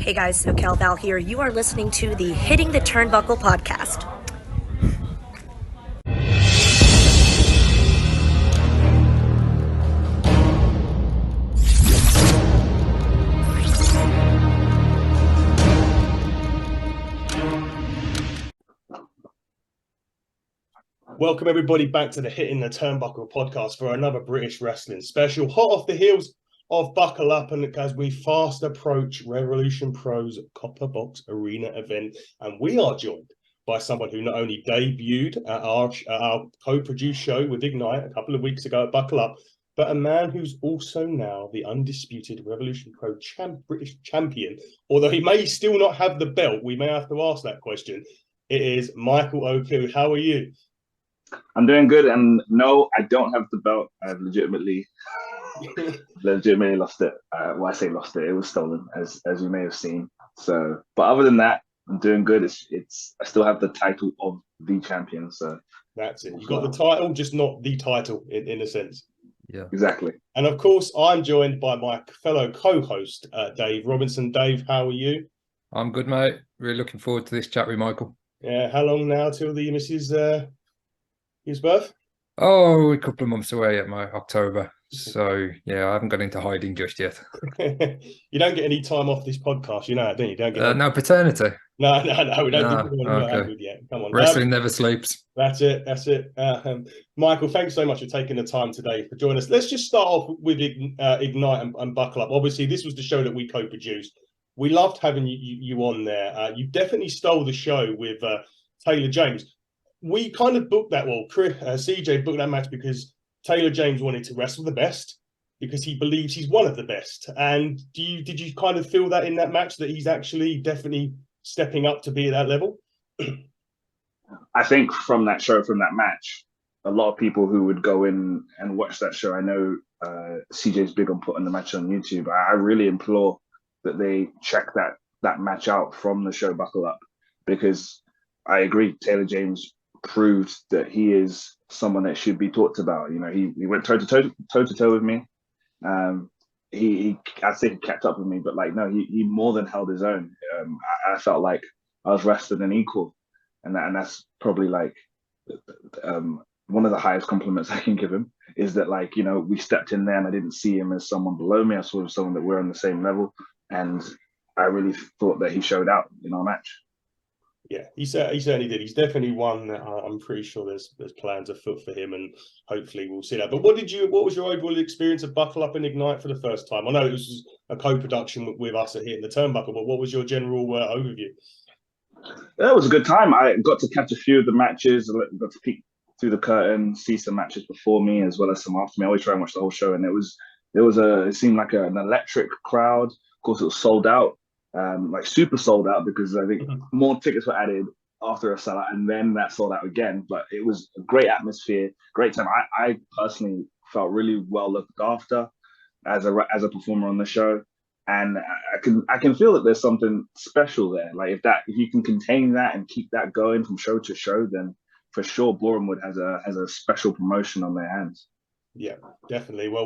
Hey guys, SoCal Val here. You are listening to the Hitting the Turnbuckle podcast. Welcome everybody back to the Hitting the Turnbuckle podcast for another British wrestling special, hot off the heels of Buckle Up, and as we fast approach Revolution Pro's Copper Box Arena event, and we are joined by someone who not only debuted at our co-produced show with Ignite a couple of weeks ago at Buckle Up, but a man who's also now the undisputed Revolution Pro British champion. Although he may still not have the belt, we may have to ask that question. It is Michael Oku. How are you? I'm doing good, and no, I don't have the belt. I've legitimately lost it. Well, I say lost it; it was stolen, as you may have seen. So, but other than that, I'm doing good. It's I still have the title of the champion. So that's it. You got the title, just not the title in a sense. Yeah, exactly. And of course, I'm joined by my fellow co-host, Dave Robinson. Dave, how are you? I'm good, mate. Really looking forward to this chat with Michael. Yeah, how long now till the missus his birth? Oh, a couple of months away at my October. So, yeah, I haven't got into hiding just yet. You don't get any time off this podcast, you know that, don't you? Don't get no paternity. No, we don't do it okay. yet. Come on. Wrestling never sleeps. That's it. Michael, thanks so much for taking the time today for joining us. Let's just start off with Ignite and Buckle Up. Obviously, this was the show that we co-produced. We loved having you on there. You definitely stole the show with Taylor James. We kind of booked that, CJ booked that match because Taylor James wanted to wrestle the best because he believes he's one of the best. And did you kind of feel that in that match that he's actually definitely stepping up to be at that level? I think from that match, a lot of people who would go in and watch that show, I know CJ's big on putting the match on YouTube. I really implore that they check that match out from the show Buckle Up, because I agree, Taylor James proved that he is someone that should be talked about. You know, he went toe to toe with me. I'd say he kept up with me, but he more than held his own. I felt like I was wrestling an equal, and that's probably one of the highest compliments I can give him, is that we stepped in there and I didn't see him as someone below me. I saw him as someone that we're on the same level, and I really thought that he showed out in our match. Yeah, he certainly did. He's definitely one that I'm pretty sure there's plans afoot for him, and hopefully we'll see that. But what was your overall experience of Buckle Up and Ignite for the first time? I know it was a co-production with us at Hitting the Turnbuckle, but what was your general overview? It was a good time. I got to catch a few of the matches. I got to peek through the curtain, see some matches before me as well as some after me. I always try and watch the whole show, and it seemed like an electric crowd. Of course, it was sold out. Super sold out, because I think more tickets were added after a sellout, and then that sold out again. But it was a great atmosphere, great time. I personally felt really well looked after as a performer on the show, and I can feel that there's something special there. If you can contain that and keep that going from show to show, then for sure Bournemouth has a special promotion on their hands. Yeah, definitely. Well,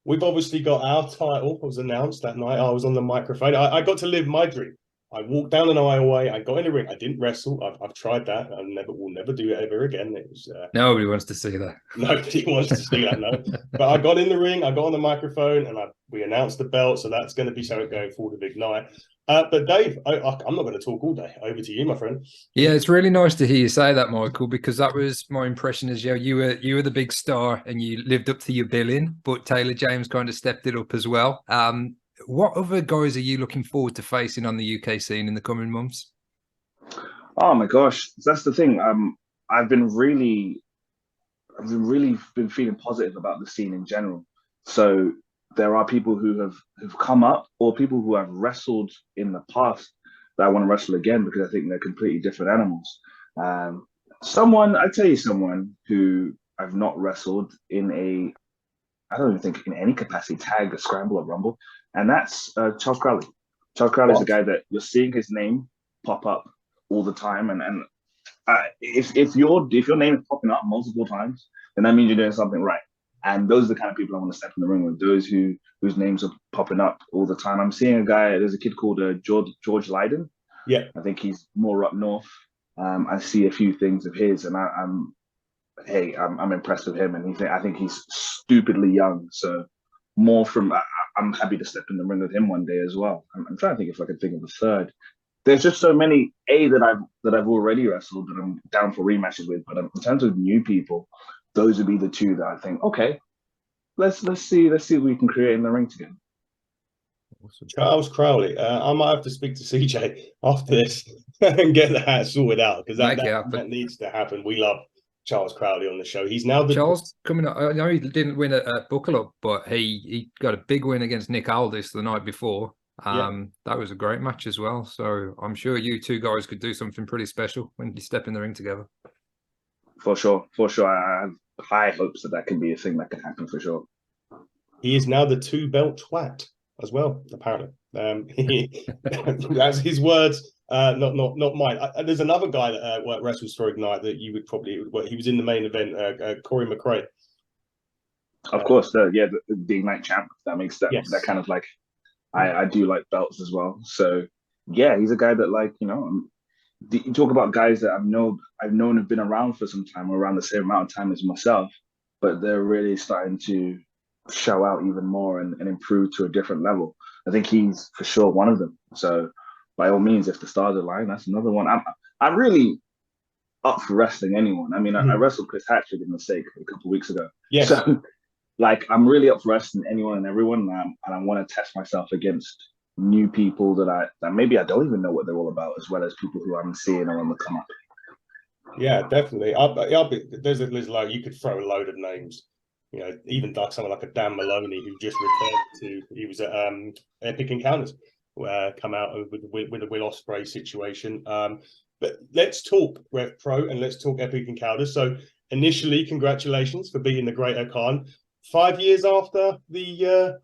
We've obviously got our title was announced that night. I was on the microphone. I got to live my dream. I walked down an aisleway. I got in the ring. I didn't wrestle. I've tried that. Will never do it ever again. It was nobody wants to see that. Nobody wants to see that, no. But I got in the ring. I got on the microphone, and we announced the belt. So that's going to be something going forward with Ignite. But Dave, I'm not going to talk all day. Over to you, my friend. Yeah, it's really nice to hear you say that, Michael, because that was my impression as you were the big star and you lived up to your billing, but Taylor James kind of stepped it up as well. What other guys are you looking forward to facing on the UK scene in the coming months? Oh my gosh, that's the thing. I've really been feeling positive about the scene in general. So there are people who've come up, or people who have wrestled in the past that I want to wrestle again, because I think they're completely different animals. I'd tell you someone who I've not wrestled in I don't even think in any capacity, tag, a scramble, or rumble, and that's Charles Crowley. Charles Crowley is a guy that you're seeing his name pop up all the time, and if your name is popping up multiple times, then that means you're doing something right. And those are the kind of people I want to step in the ring with. Those whose names are popping up all the time. I'm seeing a guy. There's a kid called George Lydon. Yeah, I think he's more up north. I see a few things of his, and I'm impressed with him. And I think he's stupidly young. So more from I'm happy to step in the ring with him one day as well. I'm trying to think if I could think of a third. There's just so many that I've already wrestled that I'm down for rematches with. But in terms of new people, those would be the two that I think, okay, let's see what we can create in the ring together. awesome. Charles Crowley. I might have to speak to CJ after this and get that sorted out, because that needs to happen. We love Charles Crowley on the show. He's now Charles coming up. I know he didn't win at Buckle Up, but he got a big win against Nick Aldis the night before. That was a great match as well. So I'm sure you two guys could do something pretty special when you step in the ring together. For sure. I have high hopes that can be a thing that can happen for sure. He is now the 2-belt twat as well, apparently. That's his words, not mine. There's another guy that wrestles for Ignite that you would probably. He was in the main event, Corey McRae. Of course, the Ignite champ. That makes that kind of like. I do like belts as well. So yeah, he's a guy that, like, you talk about guys that I've known have been around for some time, or around the same amount of time as myself, but they're really starting to show out even more and improve to a different level. I think he's for sure one of them. So by all means, if the stars align, that's another one. I'm really up for wrestling anyone. I mean, I wrestled Chris Hatchett in the Stake a couple of weeks ago. Yes. So like, I'm really up for wrestling anyone and everyone, and I want to test myself against new people that maybe I don't even know what they're all about, as well as people who I'm seeing are on the come up. Yeah, definitely. There's like, you could throw a load of names. Even like someone like a Dan Maloney, who just returned he was at Epic Encounters, come out with the Will Ospreay situation. But let's talk Rev Pro and let's talk Epic Encounters. So initially, congratulations for beating the Great Khan. 5 years after the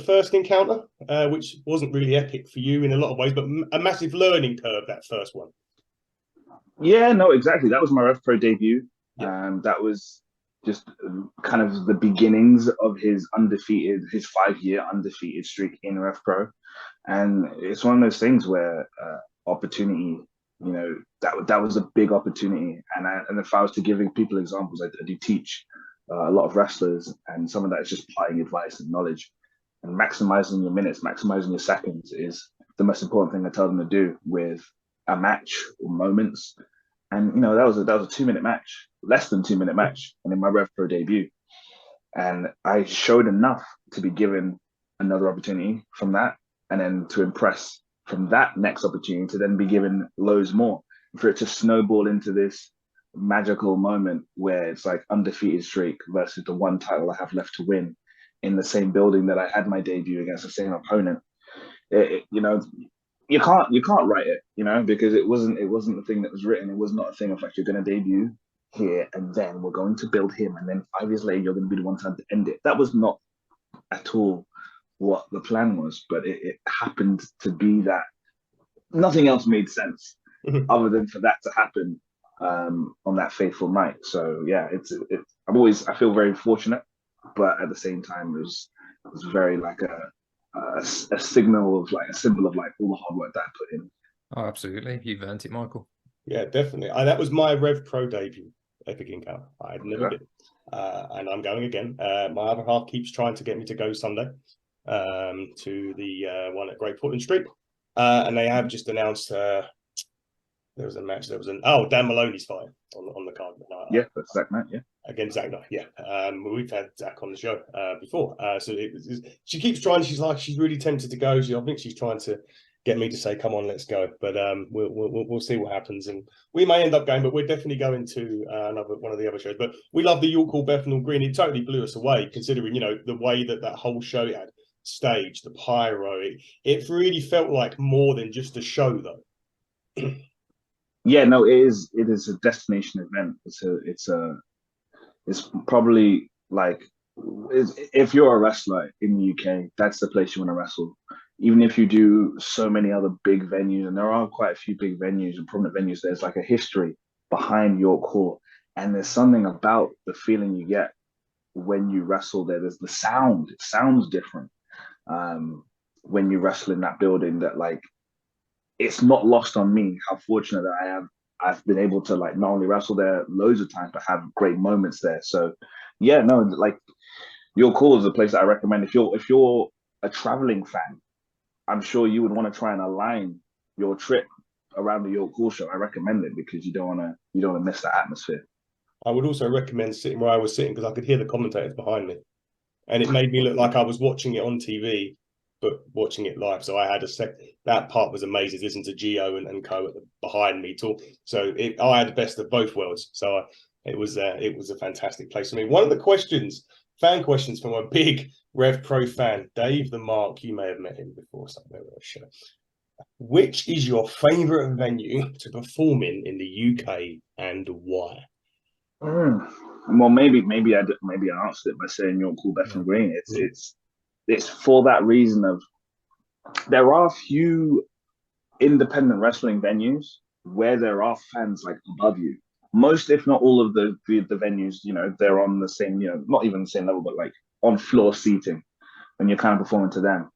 first encounter, which wasn't really epic for you in a lot of ways, but a massive learning curve, that first one. Yeah, no, exactly. That was my Rev Pro debut. That was just kind of the beginnings of his 5-year undefeated streak in Rev Pro. And it's one of those things where opportunity, that was a big opportunity. And if I was to give people examples, I do teach a lot of wrestlers, and some of that is just parting advice and knowledge. And maximizing your minutes, maximizing your seconds is the most important thing I tell them to do with a match or moments. And that was a 2-minute match, less than 2-minute match, and in my Rev Pro debut. And I showed enough to be given another opportunity from that, and then to impress from that next opportunity, to then be given loads more, for it to snowball into this magical moment where it's like undefeated streak versus the one title I have left to win in the same building that I had my debut against the same opponent. You can't write it, because it wasn't the thing that was written. It was not a thing of like, you're going to debut here and then we're going to build him, and then 5 years later you're going to be the one time to end it. That was not at all what the plan was, but it happened to be that. Nothing else made sense other than for that to happen on that fateful night. So yeah, I feel very fortunate, but at the same time, it was very like a symbol of like all the hard work that I put in. Oh, absolutely. You've earned it, Michael. Yeah, definitely. That was my Rev Pro debut, Epic Encounter. I'd never been. And I'm going again. My other half keeps trying to get me to go Sunday to the one at Great Portland Street. And they have just announced there was a match. Dan Maloney's fight on the card. That's Zach Knight, against Zach Knight, we've had Zach on the show before. So she keeps trying. She's really tempted to go. I think she's trying to get me to say, "Come on, let's go." But we'll see what happens, and we may end up going. But we're definitely going to one of the other shows. But we love the York Hall Bethnal Green. It totally blew us away, considering the way that whole show had stage, the pyro. It really felt like more than just a show, though. Yeah, no, it is a destination event. It's probably like, if you're a wrestler in the UK, that's the place you want to wrestle. Even if you do so many other big venues, and there are quite a few big venues and prominent venues, there's like a history behind York Hall, and there's something about the feeling you get when you wrestle there. There's the sound. It sounds different when you wrestle in that building. That like, it's not lost on me how fortunate that I am. I've been able to like not only wrestle there loads of times, but have great moments there. So yeah, no, like Your Call is a place that I recommend. If you're a traveling fan, I'm sure you would want to try and align your trip around the York Hall show. I recommend it because you don't want to miss that atmosphere. I would also recommend sitting where I was sitting because I could hear the commentators behind me, and it made me look like I was watching it on TV, but watching it live. So I had that part was amazing. Listen to Gio and co behind me talk. So I had the best of both worlds. So it was a fantastic place for me. One of the fan questions from a big Rev Pro fan, Dave the Mark. You may have met him before somewhere on a show. Which is your favourite venue to perform in the UK and why? Well, maybe I answered it by saying York Hall, Bethnal Green. It's for that reason of there are few independent wrestling venues where there are fans like above you. Most, if not all, of the venues, they're on the same, not even the same level, but like on floor seating when you're kind of performing to them.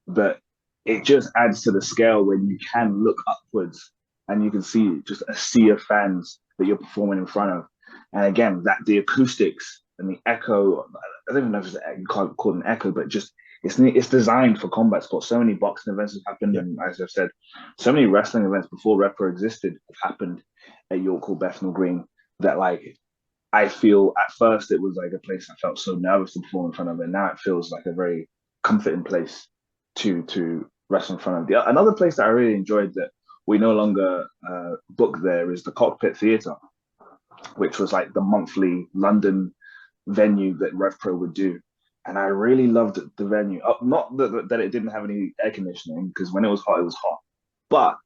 But it just adds to the scale when you can look upwards and you can see just a sea of fans that you're performing in front of. And again, that the acoustics and the echo, I don't even know if you can't call it an echo, but just it's designed for combat sports. So many boxing events have happened, and as I've said, so many wrestling events before Repro existed have happened at York Hall, Bethnal Green, that like I feel at first it was like a place I felt so nervous to perform in front of, and now it feels like a very comforting place to wrestle in front of. Another place that I really enjoyed that we no longer book there is the Cockpit Theatre, which was like the monthly London venue that RevPro would do. And I really loved the venue. Not that it didn't have any air conditioning, because when it was hot, it was hot. But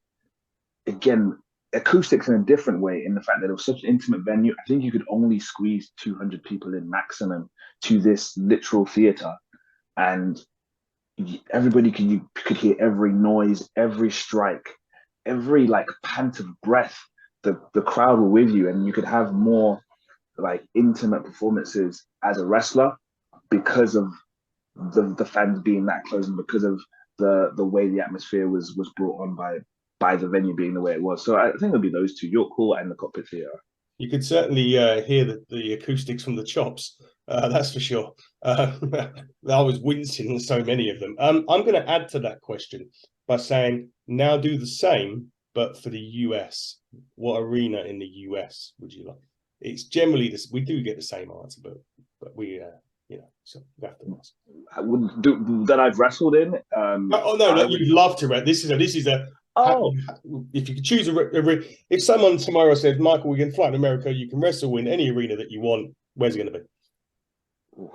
again, acoustics in a different way, in the fact that it was such an intimate venue. I think you could only squeeze 200 people in maximum to this literal theatre. And everybody could hear every noise, every strike, every like pant of breath. The crowd were with you, and you could have more like intimate performances as a wrestler because of the fans being that close, and because of the way the atmosphere was brought on by the venue being the way it was. So I think it'll be those two, York Hall and the Cockpit Theatre. You could certainly hear the acoustics from the chops. That's for sure. I was wincing in so many of them. I'm going to add to that question by saying, now do the same, but for the US. What arena in the US would you like? It's generally this. We do get the same answer, but we, so we have to ask. That I've wrestled in. No, you'd love to. This is a. Oh, if you could choose if someone tomorrow said, Michael, we can fly to America, you can wrestle in any arena that you want, where's it going to be?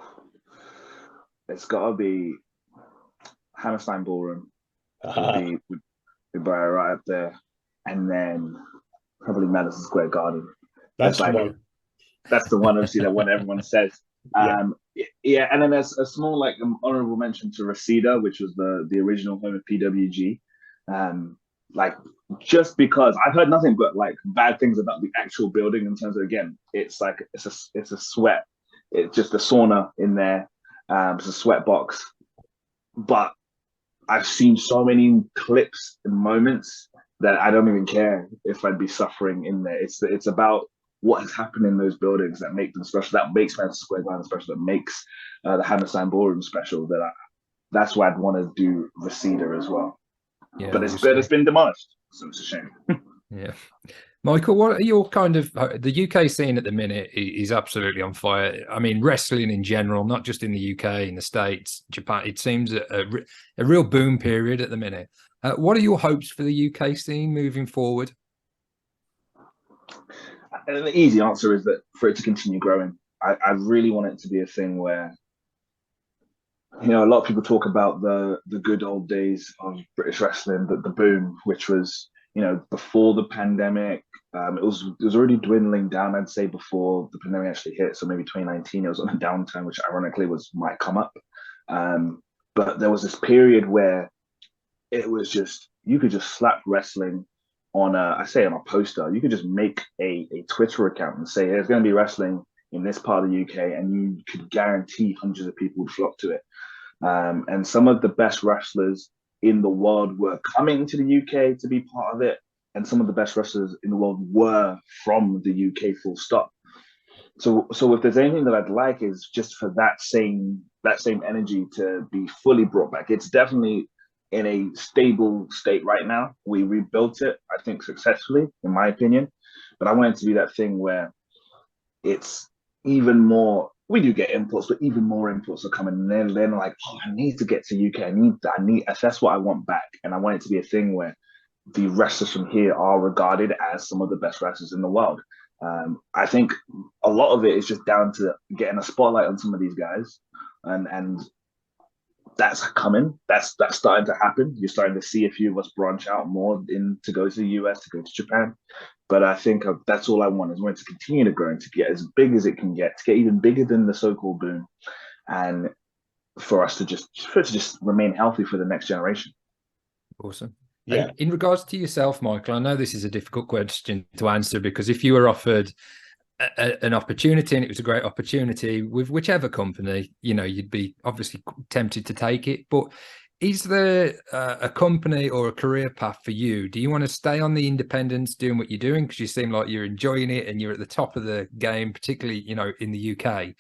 It's got to be Hammerstein Ballroom. Would be right up there, and then probably Madison Square Garden. That's the one. That's the one, obviously, that one everyone says. And then there's a small like honorable mention to Reseda, which was the original home of PWG. Like, just because I've heard nothing but like bad things about the actual building in terms of, again, it's like it's a sweat, it's just a sauna in there, it's a sweat box. But I've seen so many clips and moments that I don't even care if I'd be suffering in there. It's about what has happened in those buildings that make them special, that makes Madison Square Garden special, that makes the Hammerstein Ballroom special. That's why I'd want to do Reseda as well. Yeah, but it's been demolished, so it's a shame. Yeah. Michael, what are your kind of the UK scene at the minute is absolutely on fire. I mean, wrestling in general, not just in the UK, in the States, Japan. It seems a real boom period at the minute. What are your hopes for the UK scene moving forward? And the easy answer is that for it to continue growing. I really want it to be a thing where, a lot of people talk about the good old days of British wrestling, the boom, which was, before the pandemic. It was already dwindling down, I'd say, before the pandemic actually hit. So maybe 2019, it was on a downturn, which ironically might come up. But there was this period where it was just, you could just slap wrestling on a poster. You could just make a Twitter account and say, there's going to be wrestling in this part of the UK, and you could guarantee hundreds of people would flock to it. And some of the best wrestlers in the world were coming to the UK to be part of it, and some of the best wrestlers in the world were from the UK, full stop. So if there's anything that I'd like is just for that same energy to be fully brought back. It's definitely in a stable state right now. We rebuilt it, I think, successfully, in my opinion. But I want it to be that thing where it's even more. We do get inputs, but even more inputs are coming. And they're like, oh, I need to get to UK. I need. That's what I want back. And I want it to be a thing where the wrestlers from here are regarded as some of the best wrestlers in the world. I think a lot of it is just down to getting a spotlight on some of these guys, and that's coming. That's starting to happen. You're starting to see a few of us branch out more to go to the US, to go to Japan. But I think that's all I want, is want it to continue to grow and to get as big as it can get, to get even bigger than the so-called boom, and for us to just remain healthy for the next generation. Awesome. Yeah. And in regards to yourself, Michael, I know this is a difficult question to answer, because if you were offered an opportunity and it was a great opportunity with whichever company, you'd be obviously tempted to take it. But is there a company or a career path for you? Do you want to stay on the independents doing what you're doing, because you seem like you're enjoying it and you're at the top of the game, particularly, in the UK?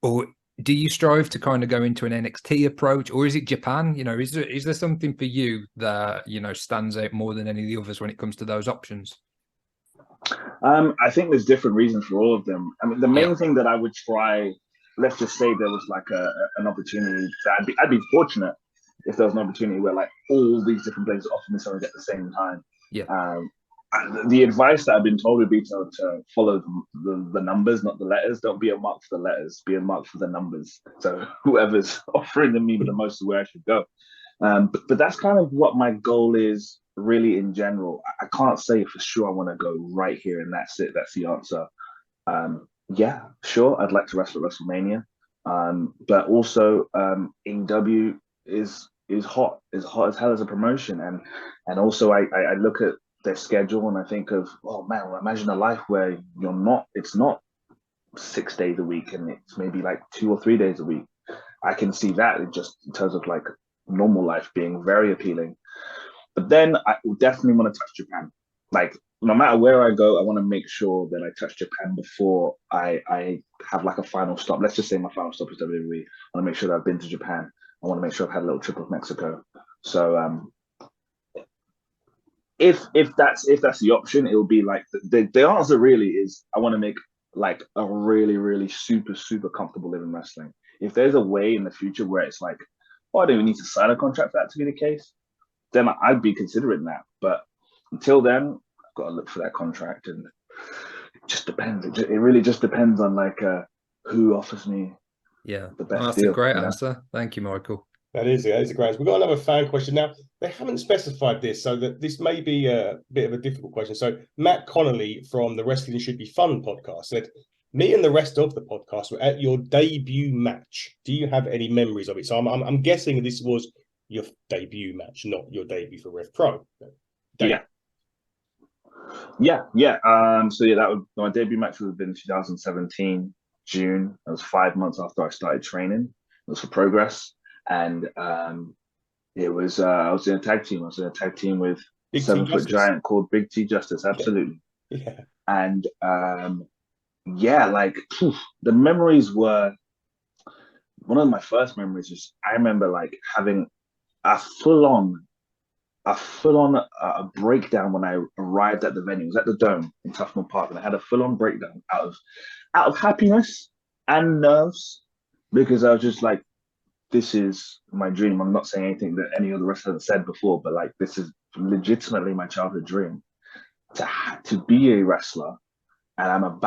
Or do you strive to kind of go into an NXT approach, or is it Japan? Is there something for you that, stands out more than any of the others when it comes to those options? I think there's different reasons for all of them. I mean, the main thing that I would try, let's just say there was like an opportunity that I'd be fortunate if there was an opportunity where like all these different places offer me something at the same time. Yeah. The advice that I've been told would be to follow the numbers, not the letters. Don't be a mark for the letters, be a mark for the numbers. So whoever's offering me the most is where I should go. But that's kind of what my goal is, really, in general. I can't say for sure I want to go right here and that's it. That's the answer. Yeah, sure, I'd like to wrestle at WrestleMania. But also AEW is hot as hell as a promotion. And also I look at their schedule and I think of, oh man, well, imagine a life where it's not 6 days a week and it's maybe like 2 or 3 days a week. I can see that in terms of like normal life being very appealing. But then I definitely want to touch Japan. Like, no matter where I go, I want to make sure that I touch Japan before I have like a final stop. Let's just say my final stop is WWE. I want to make sure that I've been to Japan. I want to make sure I've had a little trip of Mexico. So if that's the option, it'll be like the answer really is I want to make like a really, really super, super comfortable living wrestling. If there's a way in the future where it's like, oh, I don't even need to sign a contract for that to be the case, then I'd be considering that. But until then, I've got to look for that contract, and it just depends. It really just depends on like who offers me the best that's deal. a great answer. Thank you, Michael. That is a great. We've got another fan question now. They haven't specified this, so that this may be a bit of a difficult question. So Matt Connolly from the Wrestling Should Be Fun podcast said, "Me and the rest of the podcast were at your debut match. Do you have any memories of it?" So I'm guessing this was your debut match, not your debut for Rev Pro. Yeah. So yeah, my debut match would have been 2017 June. It was 5 months after I started training. It was for Progress. And it was I was in a tag team. I was in a tag team with a 7-foot giant called Big T Justice. Absolutely. Yeah. And the memories were, one of my first memories is I remember like having a full on breakdown when I arrived at the venue. It was at the Dome in Tufnell Park, and I had a full on breakdown out of happiness and nerves, because I was just like, this is my dream. I'm not saying anything that any other wrestler has said before, but like, this is legitimately my childhood dream, to be a wrestler. And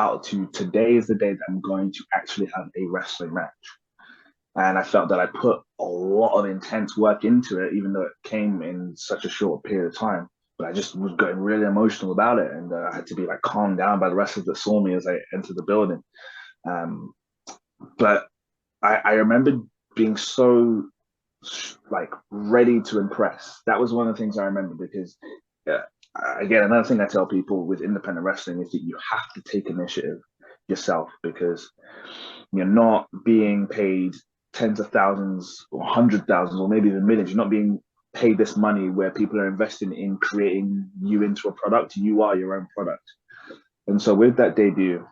today is the day that I'm going to actually have a wrestling match. And I felt that I put a lot of intense work into it, even though it came in such a short period of time. But I just was getting really emotional about it. And I had to be like calmed down by the wrestlers that saw me as I entered the building. But I remember being so like ready to impress. That was one of the things I remember, because again, another thing I tell people with independent wrestling is that you have to take initiative. yourself, because you're not being paid tens of thousands or 100,000 or maybe even millions. You're not being paid this money where people are investing in creating you into a product. You are your own product. And so with that debut,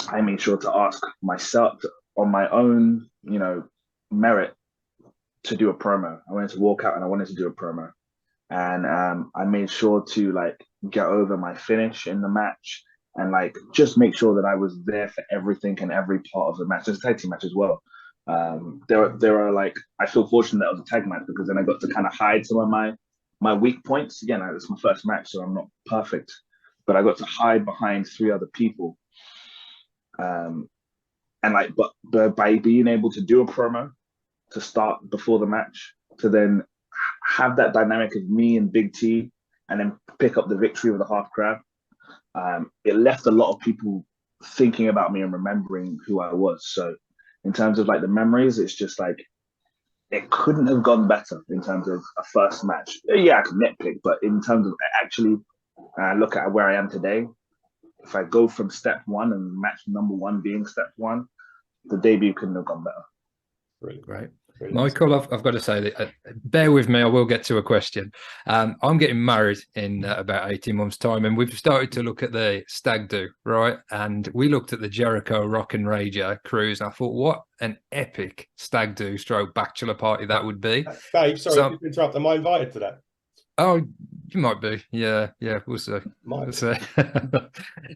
I made sure to ask myself on my own, merit, to do a promo. I wanted to walk out and I wanted to do a promo. And I made sure to like get over my finish in the match and like just make sure that I was there for everything and every part of the match. It's a tag team match as well. There are like, I feel fortunate that it was a tag match because then I got to kind of hide some of my weak points. Again, it's my first match, so I'm not perfect, but I got to hide behind 3 other people. And like, but by being able to do a promo to start before the match, to then have that dynamic of me and Big T, and then pick up the victory with a half crowd, it left a lot of people thinking about me and remembering who I was. So in terms of like the memories, it's just like, it couldn't have gone better in terms of a first match. Yeah, I can nitpick, but in terms of actually look at where I am today, if I go from step 1 and match number 1 being step 1, the debut couldn't have gone better. Really Great. Really Michael, I've got to say that, bear with me, I will get to a question. I'm getting married in about 18 months' time, and we've started to look at the stag do, right? And we looked at the Jericho Rock and Rager cruise, and I thought, what an epic stag do stroke bachelor party that would be. Dave, sorry to interrupt. Am I invited to that? Oh, you might be. Yeah, we'll see. Might We'll see.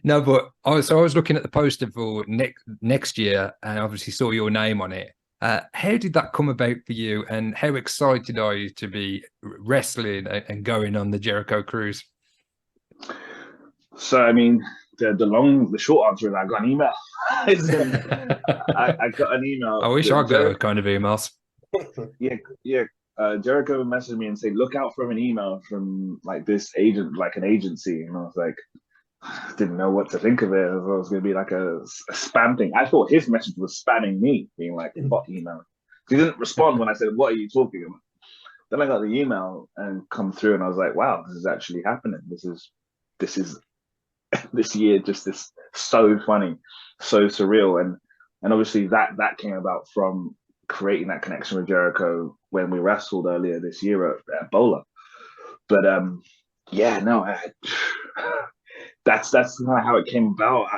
No, but I was looking at the poster for next year, and obviously saw your name on it. How did that come about for you, and how excited are you to be wrestling and going on the Jericho cruise? So, I mean, the short answer is I got an email. I got an email. I wish I got those kind of emails. Yeah. Jericho messaged me and said, look out for an email from like this agent, like an agency. And I was like, I didn't know what to think of it. It was going to be like a spam thing. I thought his message was spamming me, being like, what email? He didn't respond when I said, what are you talking about? Then I got the email and come through, and I was like, wow, this is actually happening. This is this year, just this so funny, so surreal. And obviously that came about from creating that connection with Jericho when we wrestled earlier this year at Bola. But that's kind of how it came about.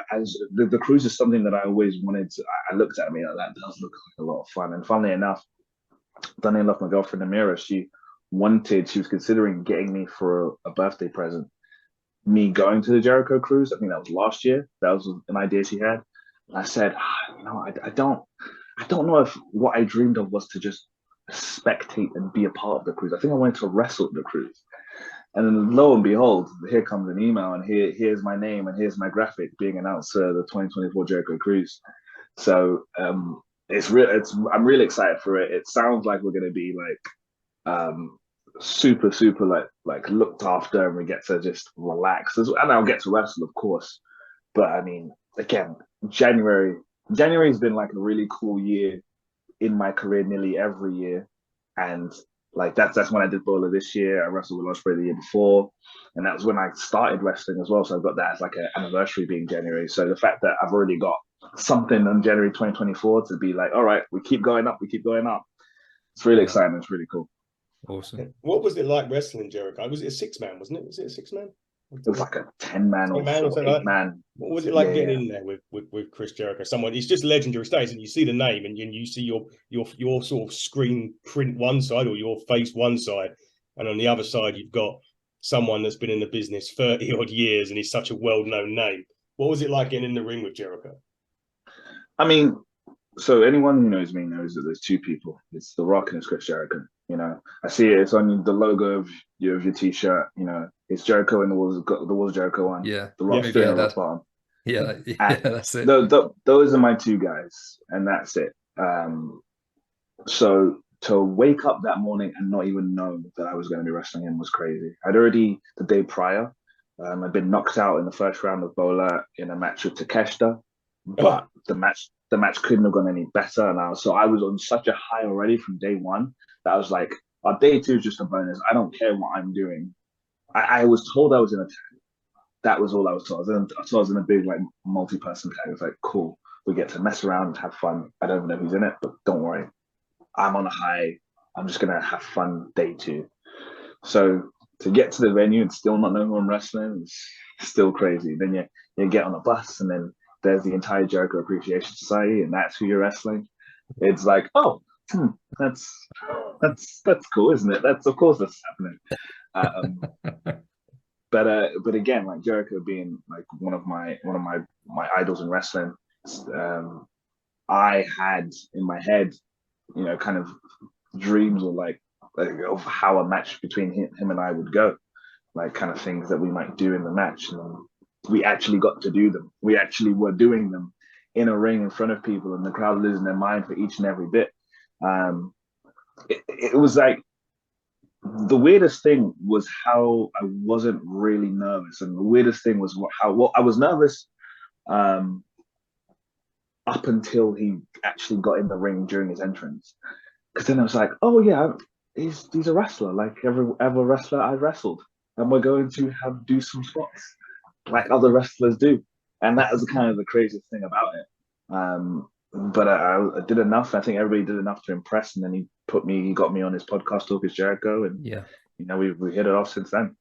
The cruise is something that I always wanted to. I looked at me like, that does look like a lot of fun. And funnily enough, my girlfriend Amira, she was considering getting me for a birthday present, me going to the Jericho cruise. I think that was last year. That was an idea she had. And I said, I don't know if what I dreamed of was to just spectate and be a part of the cruise. I think I wanted to wrestle at the cruise. And then lo and behold, here comes an email, and here's my name and here's my graphic being announced to the 2024 Jericho Cruise. So I'm really excited for it. It sounds like we're going to be like super like looked after, and we get to just relax. And I'll get to wrestle, of course. But I mean, again, January's been like a really cool year in my career, nearly every year, and like that's when I did Bola this year. I wrestled with Ospreay the year before, and that was when I started wrestling as well. So I've got that as like an anniversary being January. So the fact that I've already got something on January 2024 to be like, all right, we keep going up. It's really exciting. It's really cool. Awesome. What was it like wrestling Jericho? Was it a 6-man, wasn't it? Was it a 6-man? It was like a 10-man or 8-man. What was it like getting in there with Chris Jericho? Someone, it's just legendary status, and you see the name, and you see your sort of screen print one side, or your face one side, and on the other side you've got someone that's been in the business 30 odd years, and he's such a well-known name. What was it like getting in the ring with Jericho? I mean, so anyone who knows me knows that there's 2 people. It's The Rock and it's Chris Jericho. I see it. It's on the logo of your T-shirt. It's Jericho and the Walls Jericho one. Yeah, The Rock at the bottom. Yeah, that's it. Those are my 2 guys, and that's it. So to wake up that morning and not even know that I was going to be wrestling him was crazy. I'd already, the day prior, I'd been knocked out in the first round of Bola in a match with Takeshita, but the match couldn't have gone any better. And I was on such a high already from day one that I was like, day 2 is just a bonus. I don't care what I'm doing. I was told I was in a tag. that was all I was told. I was in a big like multi-person tag. It's like, cool, we get to mess around and have fun. I don't know who's in it, but don't worry, I'm on a high. I'm just gonna have fun day 2. So to get to the venue and still not know who I'm wrestling is still crazy. Then you get on a bus, and then there's the entire Jericho Appreciation Society, and that's who you're wrestling. It's like, oh, that's cool, isn't it? That's, of course that's happening. But again, like Jericho being like one of my idols in wrestling, I had in my head, you know, kind of dreams or like of how a match between him and I would go, like kind of things that we might do in the match, and we actually got to do them. We actually were doing them in a ring in front of people, and the crowd losing their mind for each and every bit. It was like, the weirdest thing was how I wasn't really nervous, and the weirdest thing was how I was nervous up until he actually got in the ring during his entrance, because then I was like, oh yeah, he's a wrestler like every wrestler I've wrestled, and we're going to do some spots like other wrestlers do, and that was kind of the craziest thing about it. But I did enough. I think everybody did enough to impress, and then he got me on his podcast, Talk is Jericho, and yeah, you know, we hit it off since then.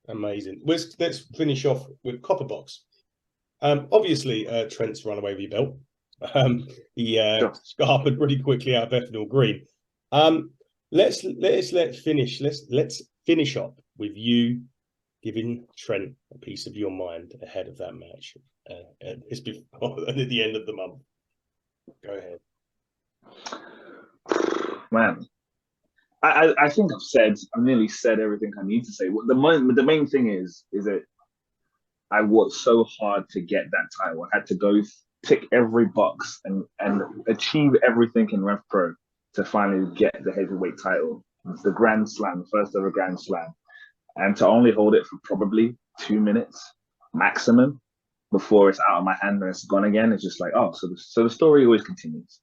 Amazing. Let's finish off with Copperbox. Obviously, Trent's run away with your belt. He scarpered pretty quickly out of Bethnal Green. Let's finish up with you giving Trent a piece of your mind ahead of that match. It's before at the end of the month. Go ahead. Man, I think I've nearly said everything I need to say. The main thing is that I worked so hard to get that title. I had to go tick every box and achieve everything in Rev Pro to finally get the heavyweight title. It's the Grand Slam, the first ever Grand Slam. And to only hold it for probably 2 minutes maximum before it's out of my hand and it's gone again, it's just like, oh, so the story always continues.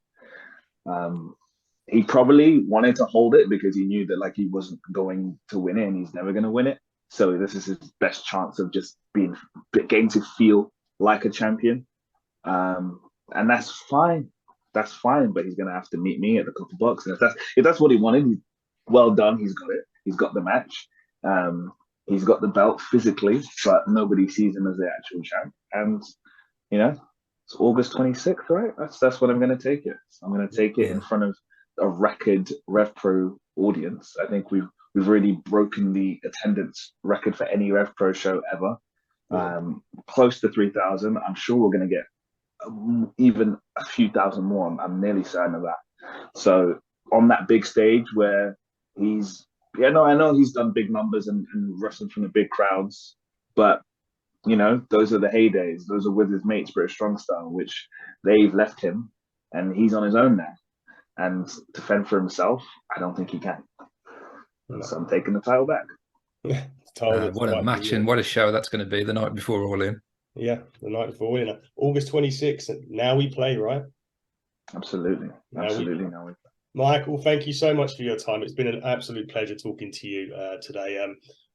He probably wanted to hold it because he knew that like he wasn't going to win it and he's never going to win it. So this is his best chance of just getting to feel like a champion. And that's fine. That's fine. But he's going to have to meet me at the Copperbox. And if that's what he wanted, well done. He's got it. He's got the match. He's got the belt physically, but nobody sees him as the actual champ. And, you know, it's August 26th, right? That's when I'm going to take it. I'm going to take it in front of a record Rev Pro audience. I think we've already broken the attendance record for any Rev Pro show ever. Close to 3,000. I'm sure we're going to get even a few thousand more. I'm nearly certain of that. So on that big stage where I know he's done big numbers and wrestling from the big crowds, but you know, those are the heydays. Those are with his mates, British Strong Style, which they've left him, and he's on his own now. And to fend for himself, I don't think he can. So I'm taking the title back. What a match and what a show that's going to be the night before All In. Yeah, the night before All In. August 26th. Now we play, right? Absolutely. Now we play. Michael, thank you so much for your time. It's been an absolute pleasure talking to you today.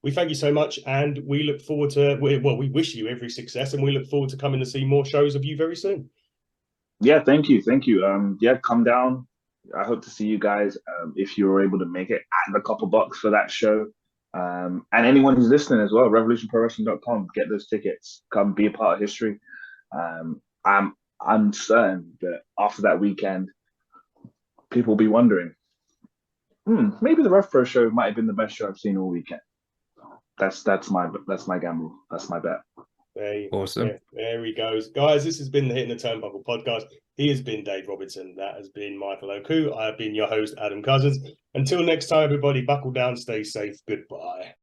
We thank you so much, and we look forward to, we wish you every success, and we look forward to coming to see more shows of you very soon. Yeah, thank you. Come down. I hope to see you guys if you were able to make it at the Copperbox for that show. And anyone who's listening as well, revolutionprowrestling.com, get those tickets. Come be a part of history. I'm certain that after that weekend, people will be wondering, maybe the Rev Pro show might have been the best show I've seen all weekend. That's my gamble. That's my bet. Awesome. There he goes. Guys, this has been the Hitting the Turnbuckle podcast. He has been Dave Robertson. That has been Michael Oku. I have been your host, Adam Cousins. Until next time, everybody, buckle down, stay safe. Goodbye.